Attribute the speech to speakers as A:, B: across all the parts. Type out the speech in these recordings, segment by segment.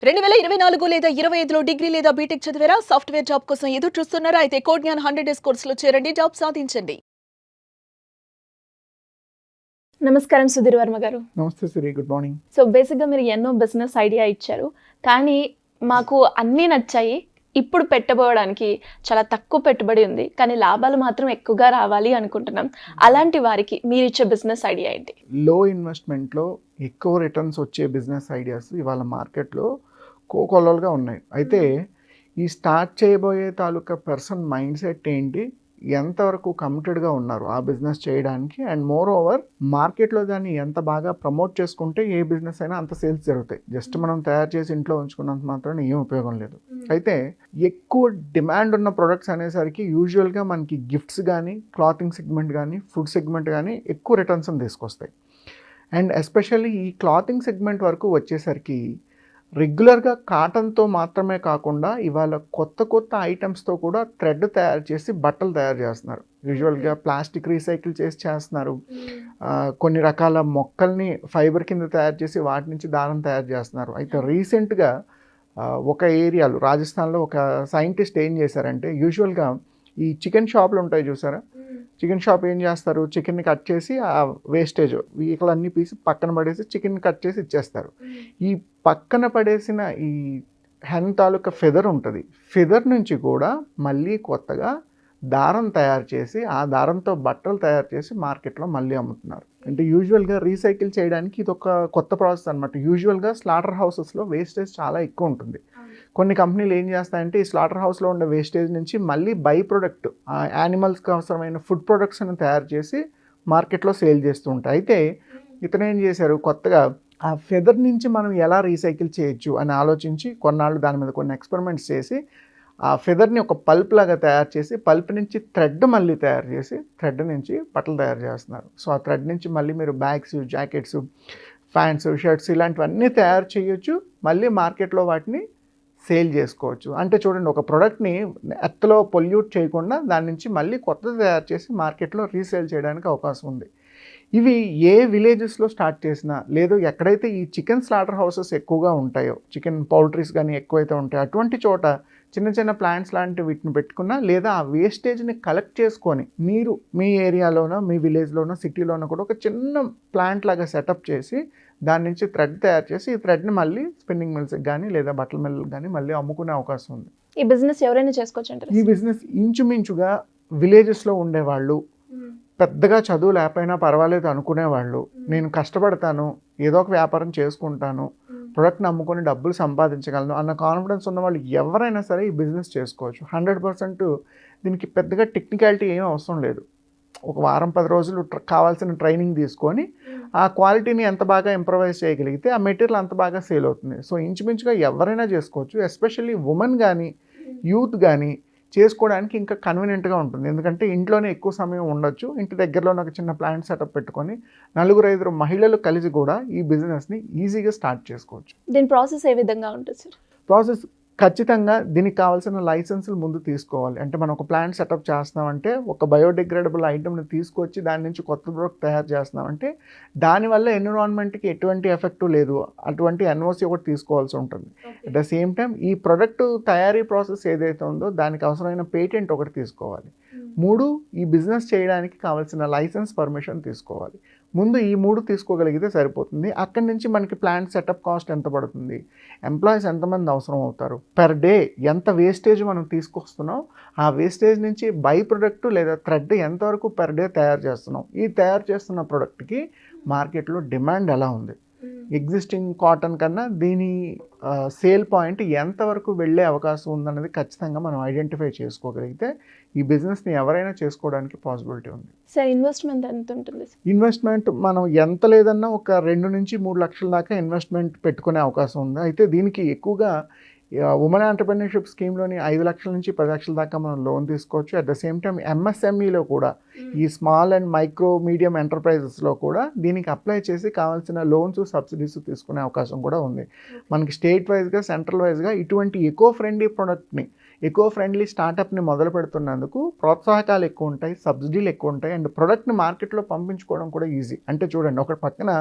A: 2024 లేదా 25లో డిగ్రీ లేదా బీటెక్ చదివారా? సాఫ్ట్‌వేర్ జాబ్ కోసం ఎదురు చూస్తున్నారా? అయితే కోడ్ జ్ఞాన్ 100 డేస్ కోర్సులో చేరండి. జాబ్ సాధించండి. నమస్కారం సుధీర్ వర్మ గారు.
B: నమస్తే సిరి, గుడ్ మార్నింగ్.
A: సో బేసిక్‌గా మీరు ఎన్నో బిజినెస్ ఐడియా ఇచ్చారు. కానీ మాకు అన్నీ నచ్చాయి. ఇప్పుడు పెట్టబోవడానికి చాలా తక్కువ పెట్టుబడి ఉంది. కానీ లాభాలు మాత్రం ఎక్కువగా రావాలి అనుకుంటున్నాం. అలాంటి వారికి మీరిచ్చే బిజినెస్ ఐడియా ఏంటి?
B: లో ఇన్వెస్ట్మెంట్లో ఎక్కువ రిటర్న్స్ వచ్చే బిజినెస్ ఐడియాస్ ఇవాళ మార్కెట్లో కోకొల్లలుగా ఉన్నాయి. అయితే ఈ స్టార్ట్ చేయబోయే తాలూకా పర్సన్ మైండ్ సెట్ ఏంటి, ఎంతవరకు కమిటెడ్గా ఉన్నారు ఆ బిజినెస్ చేయడానికి, అండ్ మోర్ ఓవర్ మార్కెట్లో దాన్ని ఎంత బాగా ప్రమోట్ చేసుకుంటే ఏ బిజినెస్ అయినా అంత సేల్స్ జరుగుతాయి. జస్ట్ మనం తయారు చేసి ఇంట్లో ఉంచుకున్నంత మాత్రం ఏం ఉపయోగం లేదు. అయితే ఎక్కువ డిమాండ్ ఉన్న ప్రొడక్ట్స్ అనేసరికి యూజువల్గా మనకి గిఫ్ట్స్ కానీ, క్లాతింగ్ సెగ్మెంట్ కానీ, ఫుడ్ సెగ్మెంట్ కానీ ఎక్కువ రిటర్న్స్ తీసుకొస్తాయి. అండ్ ఎస్పెషల్లీ ఈ క్లాతింగ్ సెగ్మెంట్ వరకు వచ్చేసరికి రెగ్యులర్గా కాటన్తో మాత్రమే కాకుండా ఇవాళ కొత్త కొత్త ఐటమ్స్తో కూడా థ్రెడ్ తయారు చేసి బట్టలు తయారు చేస్తున్నారు. యూజువల్గా ప్లాస్టిక్ రీసైకిల్ చేసి చేస్తున్నారు. కొన్ని రకాల మొక్కల్ని ఫైబర్ కింద తయారు చేసి వాటి నుంచి దారం తయారు చేస్తున్నారు. అయితే రీసెంట్గా ఒక ఏరియాలో రాజస్థాన్లో ఒక సైంటిస్ట్ ఏం చేశారంటే, యూజువల్గా ఈ చికెన్ షాపులు ఉంటాయి చూసారా, చికెన్ షాప్ ఏం చేస్తారు, చికెన్ని కట్ చేసి ఆ వేస్టేజ్ వీకలన్నీ పీసి పక్కన పడేసి చికెన్ కట్ చేసి ఇచ్చేస్తారు. ఈ పక్కన పడేసిన ఈ హెన్ తాలూకా ఫెదర్ ఉంటుంది, ఫెదర్ నుంచి కూడా మళ్ళీ కొత్తగా దారం తయారు చేసి ఆ దారంతో బట్టలు తయారు చేసి మార్కెట్లో మళ్ళీ అమ్ముతున్నారు. అంటే యూజువల్గా రీసైకిల్ చేయడానికి ఇది ఒక కొత్త ప్రాసెస్ అనమాట. యూజువల్గా స్లాటర్ హౌసెస్లో వేస్టేజ్ చాలా ఎక్కువ ఉంటుంది. కొన్ని కంపెనీలు ఏం చేస్తాయంటే ఈ స్లాటర్ హౌస్లో ఉండే వేస్టేజ్ నుంచి మళ్ళీ బై ప్రొడక్ట్ యానిమల్స్కి అవసరమైన ఫుడ్ ప్రొడక్ట్స్ని తయారు చేసి మార్కెట్లో సేల్ చేస్తూ ఉంటాయి. అయితే ఇతను ఏం చేశారు, కొత్తగా ఆ ఫెదర్ నుంచి మనం ఎలా రీసైకిల్ చేయొచ్చు అని ఆలోచించి కొన్నాళ్ళు దాని మీద కొన్ని ఎక్స్పెరిమెంట్స్ చేసి ఆ ఫెదర్ని ఒక పల్ప్ లాగా తయారు చేసి పల్ప్ నుంచి థ్రెడ్ మళ్ళీ తయారు చేసి థ్రెడ్ నుంచి బట్టలు తయారు చేస్తున్నారు. సో ఆ థ్రెడ్ నుంచి మళ్ళీ మీరు బ్యాగ్స్, జాకెట్స్, ప్యాంట్స్, షర్ట్స్ ఇలాంటివన్నీ తయారు చేయొచ్చు, మళ్ళీ మార్కెట్లో వాటిని సేల్ చేసుకోవచ్చు. అంటే చూడండి, ఒక ప్రోడక్ట్ని ఎత్తులో పొల్యూట్ చేయకుండా దాని నుంచి మళ్ళీ కొత్తది తయారు చేసి మార్కెట్లో రీసేల్ చేయడానికి అవకాశం ఉంది. ఇవి ఏ విలేజెస్లో స్టార్ట్ చేసినా, లేదు ఎక్కడైతే ఈ చికెన్ స్లాటర్ హౌసెస్ ఎక్కువగా ఉంటాయో, చికెన్ పౌల్ట్రీస్ కానీ ఎక్కువైతే ఉంటాయో అటువంటి చోట చిన్న చిన్న ప్లాంట్స్ లాంటి వీటిని పెట్టుకున్నా, లేదా ఆ వేస్టేజ్ని కలెక్ట్ చేసుకొని మీరు మీ ఏరియాలోనో, మీ విలేజ్లోనో, సిటీలోనో కూడా ఒక చిన్న ప్లాంట్ లాగా సెటప్ చేసి దాని నుంచి థ్రెడ్ తయారు చేసి ఈ థ్రెడ్ని మళ్ళీ స్పిన్నింగ్ మిల్స్కి కానీ లేదా బట్టల మిల్లుకి కానీ మళ్ళీ అమ్ముకునే అవకాశం ఉంది.
A: ఈ బిజినెస్ ఎవరైనా చేసుకోవచ్చు అంటారు?
B: ఈ బిజినెస్ ఇంచుమించుగా విలేజెస్లో ఉండేవాళ్ళు, పెద్దగా చదువు లేకపోయినా పర్వాలేదు అనుకునేవాళ్ళు, నేను కష్టపడతాను, ఏదో ఒక వ్యాపారం చేసుకుంటాను, ప్రొడక్ట్ని అమ్ముకొని డబ్బులు సంపాదించగలను అన్న కాన్ఫిడెన్స్ ఉన్న వాళ్ళు ఎవరైనా సరే ఈ బిజినెస్ చేసుకోవచ్చు. 100% దీనికి పెద్దగా టెక్నికాలిటీ ఏమీ అవసరం లేదు. ఒక వారం 10 రోజులు కావాల్సిన ట్రైనింగ్ తీసుకొని ఆ క్వాలిటీని ఎంత బాగా ఇంప్రవైజ్ చేయగలిగితే ఆ మెటీరియల్ అంత బాగా సేల్ అవుతుంది. సో ఇంచుమించుగా ఎవరైనా చేసుకోవచ్చు. ఎస్పెషల్లీ ఉమెన్ కానీ యూత్ కానీ చేసుకోవడానికి ఇంకా కన్వీనియంట్గా ఉంటుంది. ఎందుకంటే ఇంట్లోనే ఎక్కువ సమయం ఉండొచ్చు. ఇంటి దగ్గరలోనే ఒక చిన్న ప్లాంట్ సెటప్ పెట్టుకొని 4-5 మహిళలు కలిసి కూడా ఈ బిజినెస్ని ఈజీగా స్టార్ట్ చేసుకోవచ్చు.
A: దీని ప్రాసెస్ ఏ విధంగా ఉంటుంది సార్?
B: ప్రాసెస్ ఖచ్చితంగా దీనికి కావాల్సిన లైసెన్సులు ముందు తీసుకోవాలి. అంటే మనం ఒక ప్లాంట్ సెటప్ చేస్తున్నామంటే, ఒక బయోడిగ్రేడబుల్ ఐటమ్ని తీసుకొచ్చి దాని నుంచి కొత్త ప్రోడక్ట్ తయారు చేస్తున్నామంటే దానివల్ల ఎన్విరాన్మెంట్కి ఎటువంటి ఎఫెక్టు లేదు, అటువంటి ఎన్ఓసి ఒకటి తీసుకోవాల్సి ఉంటుంది. అట్ ద సేమ్ టైం ఈ ప్రొడక్ట్ తయారీ ప్రాసెస్ ఏదైతే ఉందో దానికి అవసరమైన పేటెంట్ ఒకటి తీసుకోవాలి. 3 ఈ బిజినెస్ చేయడానికి కావాల్సిన లైసెన్స్ పర్మిషన్ తీసుకోవాలి. ముందు ఈ 3 తీసుకోగలిగితే సరిపోతుంది. అక్కడి నుంచి మనకి ప్లాంట్ సెటప్ కాస్ట్ ఎంత పడుతుంది, ఎంప్లాయీస్ ఎంతమంది అవసరం అవుతారు, పర్ డే ఎంత వేస్టేజ్ మనం తీసుకొస్తున్నాం, ఆ వేస్టేజ్ నుంచి బై ప్రొడక్ట్ లేదా థ్రెడ్ ఎంతవరకు పర్ డే తయారు చేస్తున్నాం, ఈ తయారు చేస్తున్న ప్రొడక్ట్కి మార్కెట్లో డిమాండ్ ఎలా ఉంది, ఎగ్జిస్టింగ్ కాటన్ కన్నా దీని సేల్ పాయింట్ ఎంతవరకు వెళ్ళే అవకాశం ఉందన్నది ఖచ్చితంగా మనం ఐడెంటిఫై చేసుకోగలిగితే ఈ బిజినెస్ని ఎవరైనా చేసుకోవడానికి పాసిబిలిటీ ఉంది.
A: సార్ ఇన్వెస్ట్మెంట్ ఎంత ఉంటుంది?
B: ఇన్వెస్ట్మెంట్ మనం ఎంత లేదన్నా ఒక 2 నుంచి 3 లక్షల దాకా ఇన్వెస్ట్మెంట్ పెట్టుకునే అవకాశం ఉంది. అయితే దీనికి ఎక్కువగా ఉమెన్ ఎంటర్‌ప్రెన్యూర్‌షిప్ స్కీమ్‌లోని 5 లక్షల నుంచి 10 లక్షల దాకా మనం లోన్ తీసుకోవచ్చు. అట్ ద సేమ్ టైం ఎంఎస్ఎంఈలో కూడా ఈ స్మాల్ అండ్ మైక్రో మీడియం ఎంటర్ప్రైజెస్లో కూడా దీనికి అప్లై చేసి కావాల్సిన లోన్స్ సబ్సిడీస్ తీసుకునే అవకాశం కూడా ఉంది. మనకి స్టేట్ వైజ్గా సెంట్రల్ వైజ్గా ఇటువంటి ఎకో ఫ్రెండ్లీ ప్రొడక్ట్ని ఎకో ఫ్రెండ్లీ స్టార్టప్ని మొదలు పెడుతున్నందుకు ప్రోత్సాహకాలు ఎక్కువ ఉంటాయి, సబ్సిడీలు ఎక్కువ ఉంటాయి, అండ్ ప్రొడక్ట్ని మార్కెట్లో పంపించుకోవడం కూడా ఈజీ. అంటే చూడండి, ఒక పక్కన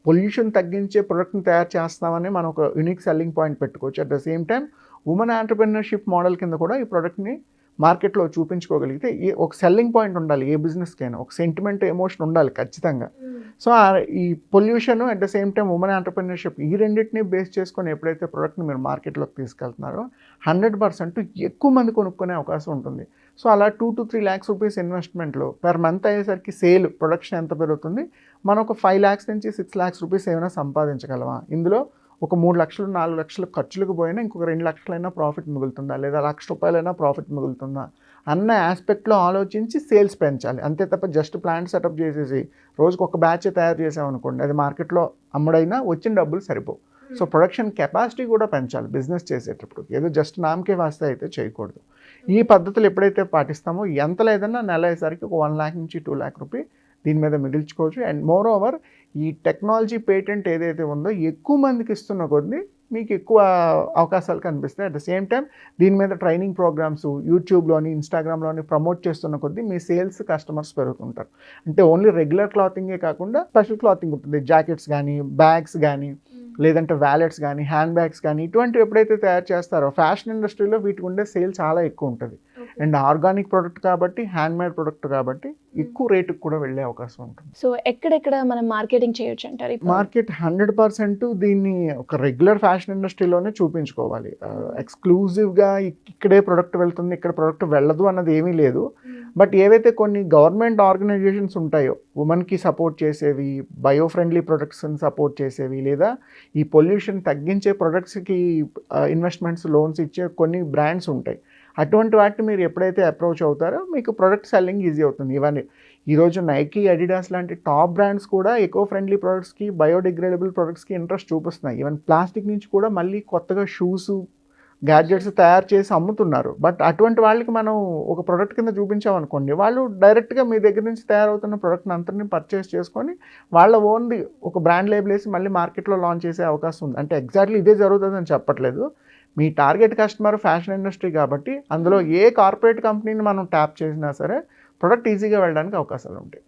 B: పొల్యూషన్ తగ్గించే ప్రొడక్ట్ని తయారు చేస్తామని మనం ఒక యూనిక్ సెల్లింగ్ పాయింట్ పెట్టుకోవచ్చు. At the same time women entrepreneurship model కింద కూడా ఈ ప్రొడక్ట్ని మార్కెట్లో చూపించుకోగలిగితే ఒక సెల్లింగ్ పాయింట్ ఉండాలి ఏ బిజినెస్కైనా, ఒక సెంటిమెంట్ ఎమోషన్ ఉండాలి ఖచ్చితంగా. సో ఈ pollution at the same time women entrepreneurship ఈ రెండింటిని బేస్ చేసుకొని ఎప్పుడైతే ప్రోడక్ట్ని మీరు మార్కెట్లోకి తీసుకెళ్తున్నారో 100% ఎక్కువ మంది కొనుక్కునే అవకాశం ఉంటుంది. సో అలా 2 to 3 lakhs రూపీస్ ఇన్వెస్ట్మెంట్లో పెర్ మంత్ అయ్యేసరికి సేల్ ప్రొడక్షన్ ఎంత పెరుగుతుంది, మనం ఒక 5 lakhs నుంచి 6 lakhs రూపీస్ ఏమైనా సంపాదించగలమా, ఇందులో ఒక 3 లక్షలు 4 లక్షలు ఖర్చులకు పోయినా ఇంకొక 2 లక్షలైనా ప్రాఫిట్ మిగులుతుందా, లేదా ₹1,00,000 ప్రాఫిట్ మిగులుతుందా అన్న ఆస్పెక్ట్లో ఆలోచించి సేల్స్ పెంచాలి. అంతే తప్ప జస్ట్ ప్లాంట్ సెటప్ చేసేసి రోజుకు ఒక బ్యాచ్ తయారు చేసామనుకోండి, అది మార్కెట్లో అమ్ముడైనా వచ్చిన డబ్బులు సరిపోవు. సో ప్రొడక్షన్ కెపాసిటీ కూడా పెంచాలి బిజినెస్ చేసేటప్పుడు, ఏదో జస్ట్ నామకే వాస్తే అయితే చేయకూడదు. ఈ పద్ధతులు ఎప్పుడైతే పాటిస్తామో ఎంత లేదన్నా నెల అయ్యేసరికి ఒక 1 lakh నుంచి 2 lakh రూపీ దీని మీద మిగిల్చుకోవచ్చు. అండ్ మోర్ ఓవర్ ఈ టెక్నాలజీ పేటెంట్ ఏదైతే ఉందో ఎక్కువ మందికి ఇస్తున్న కొద్దీ మీకు ఎక్కువ అవకాశాలు కనిపిస్తాయి. అట్ ద సేమ్ టైం దీని మీద ట్రైనింగ్ ప్రోగ్రామ్స్ యూట్యూబ్లోని ఇన్స్టాగ్రామ్లోని ప్రమోట్ చేస్తున్న కొద్దీ మీ సేల్స్ కస్టమర్స్ పెరుగుతుంటారు. అంటే ఓన్లీ రెగ్యులర్ క్లాతింగే కాకుండా స్పెషల్ క్లాతింగ్ ఉంటుంది, జాకెట్స్ కానీ, బ్యాగ్స్ కానీ, లేదంటే వ్యాలెట్స్ కానీ, హ్యాండ్ బ్యాగ్స్ కానీ, ఇటువంటివి ఎప్పుడైతే తయారు చేస్తారో ఫ్యాషన్ ఇండస్ట్రీలో వీటికి ఉండే సేల్ చాలా ఎక్కువ ఉంటుంది. అండ్ ఆర్గానిక్ ప్రొడక్ట్ కాబట్టి, హ్యాండ్మేడ్ ప్రొడక్ట్ కాబట్టి ఎక్కువ రేటుకి కూడా వెళ్ళే అవకాశం ఉంటుంది.
A: సో ఎక్కడెక్కడ మనం మార్కెటింగ్ చేయొచ్చు అంటారు?
B: మార్కెట్ 100% దీన్ని ఒక రెగ్యులర్ ఫ్యాషన్ ఇండస్ట్రీలోనే చూపించుకోవాలి. ఎక్స్క్లూజివ్గా ఇక్కడే ప్రొడక్ట్ వెళ్తుంది, ఇక్కడ ప్రొడక్ట్ వెళ్ళదు అన్నది ఏమీ లేదు. బట్ ఏవైతే కొన్ని గవర్నమెంట్ ఆర్గనైజేషన్స్ ఉంటాయో ఉమెన్కి సపోర్ట్ చేసేవి, బయో ఫ్రెండ్లీ ప్రొడక్ట్స్ని సపోర్ట్ చేసేవి, లేదా ఈ పొల్యూషన్ తగ్గించే ప్రొడక్ట్స్కి ఇన్వెస్ట్మెంట్స్ లోన్స్ ఇచ్చే కొన్ని బ్రాండ్స్ ఉంటాయి. అటువంటి వాటిని మీరు ఎప్పుడైతే అప్రోచ్ అవుతారో మీకు ప్రొడక్ట్ సెల్లింగ్ ఈజీ అవుతుంది. ఇవన్నీ ఈరోజు నైకీ, అడిడాస్ లాంటి టాప్ బ్రాండ్స్ కూడా ఎకో ఫ్రెండ్లీ ప్రొడక్ట్స్కి, బయోడిగ్రేడబుల్ ప్రొడక్ట్స్కి ఇంట్రెస్ట్ చూపిస్తున్నాయి. ఈవెన్ ప్లాస్టిక్ నుంచి కూడా మళ్ళీ కొత్తగా షూస్, గ్యాడ్జెట్స్ తయారు చేసి అమ్ముతున్నారు. బట్ అటువంటి వాళ్ళకి మనం ఒక ప్రొడక్ట్ కింద చూపించామనుకోండి, వాళ్ళు డైరెక్ట్గా మీ దగ్గర నుంచి తయారవుతున్న ప్రొడక్ట్ని అంతని పర్చేస్ చేసుకొని వాళ్ళ ఓన్ది ఒక బ్రాండ్ లేబుల్ వేసి మళ్ళీ మార్కెట్లో లాంచ్ చేసే అవకాశం ఉంది. అంటే ఎగ్జాక్ట్లీ ఇదే జరుగుతుందని చెప్పట్లేదు. మీ టార్గెట్ కస్టమర్ ఫ్యాషన్ ఇండస్ట్రీ కాబట్టి అందులో ఏ కార్పొరేట్ కంపెనీని మనం ట్యాప్ చేసినా సరే ప్రొడక్ట్ ఈజీగా వెళ్ళడానికి అవకాశాలు ఉంటాయి.